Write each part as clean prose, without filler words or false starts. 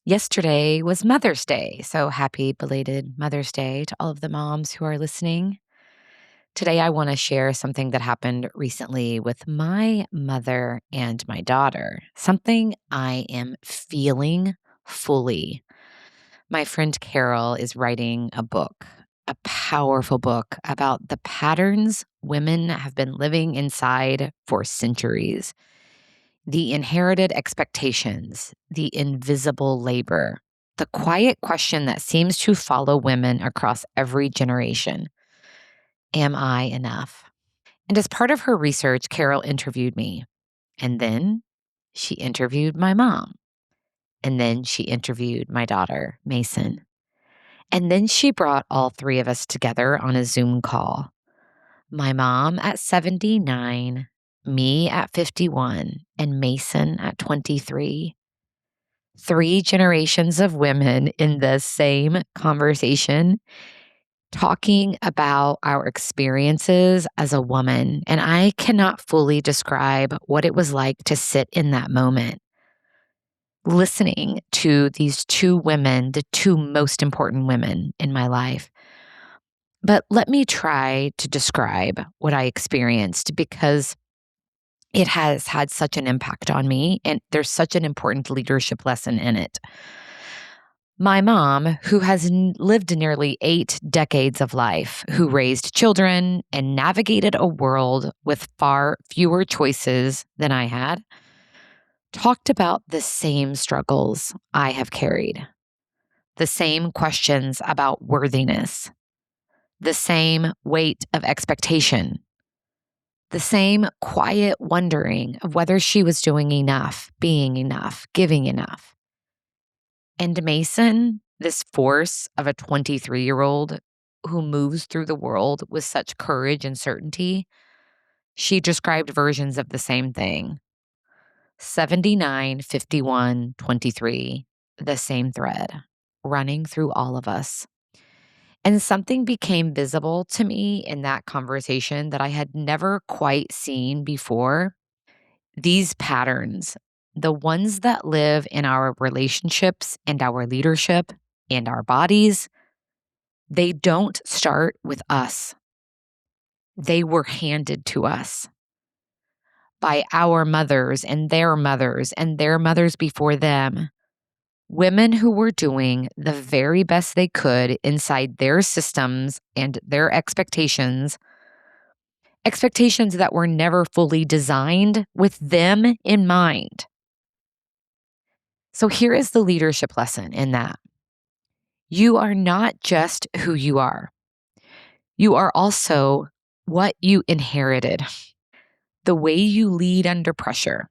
Yesterday was Mother's Day, so happy belated Mother's Day to all of the moms who are listening. Today, I want to share something that happened recently with my mother and my daughter, something I am feeling fully. My friend Carol is writing a book, a powerful book about the patterns women have been living inside for centuries, the inherited expectations, the invisible labor, the quiet question that seems to follow women across every generation. Am I enough? And as part of her research, Carol interviewed me. And then she interviewed my mom. And then she interviewed my daughter, Mason. And then she brought all three of us together on a Zoom call. My mom at 79, me at 51, and Mason at 23. Three generations of women in the same conversation talking about our experiences as a woman. And I cannot fully describe what it was like to sit in that moment, listening to these two women, the two most important women in my life. But let me try to describe what I experienced because it has had such an impact on me, and there's such an important leadership lesson in it. My mom, who has lived nearly 8 decades of life, who raised children and navigated a world with far fewer choices than I had, talked about the same struggles I have carried, the same questions about worthiness, the same weight of expectation, the same quiet wondering of whether she was doing enough, being enough, giving enough. And Mason, this force of a 23-year-old who moves through the world with such courage and certainty, she described versions of the same thing. 79, 51, 23, the same thread running through all of us. And something became visible to me in that conversation that I had never quite seen before. These patterns, the ones that live in our relationships and our leadership and our bodies, they don't start with us. They were handed to us by our mothers and their mothers before them. Women who were doing the very best they could inside their systems and their expectations that were never fully designed with them in mind. So here is the leadership lesson in that. You are not just who you are. You are also what you inherited. The way you lead under pressure,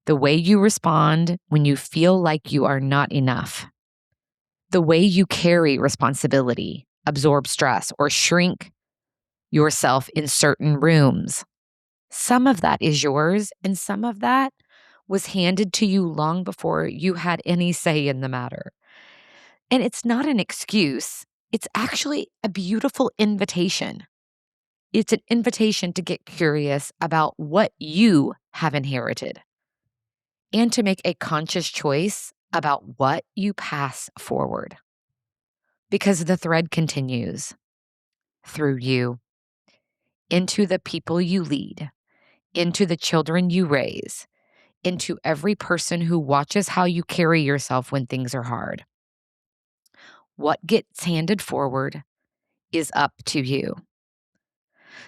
the way you respond when you feel like you are not enough, the way you carry responsibility, absorb stress, or shrink yourself in certain rooms. Some of that is yours, and some of that was handed to you long before you had any say in the matter. And it's not an excuse. It's actually a beautiful invitation. It's an invitation to get curious about what you have inherited and to make a conscious choice about what you pass forward. Because the thread continues through you, into the people you lead, into the children you raise, into every person who watches how you carry yourself when things are hard. What gets handed forward is up to you.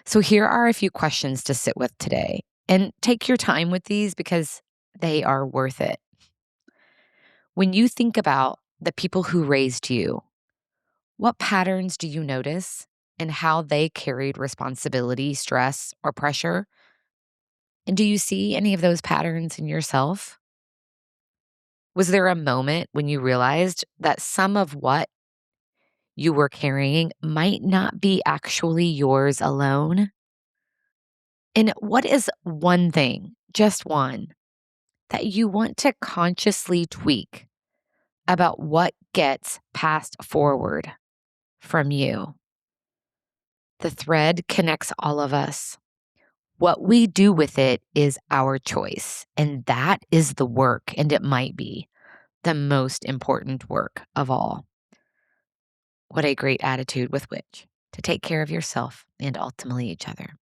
So here are a few questions to sit with today, and take your time with these because they are worth it. When you think about the people who raised you, what patterns do you notice and how they carried responsibility, stress, or pressure? And do you see any of those patterns in yourself? Was there a moment when you realized that some of what you were carrying might not be actually yours alone? And what is one thing, just one, that you want to consciously tweak about what gets passed forward from you? The thread connects all of us. What we do with it is our choice, and that is the work, and it might be the most important work of all. What a great attitude with which to take care of yourself and ultimately each other.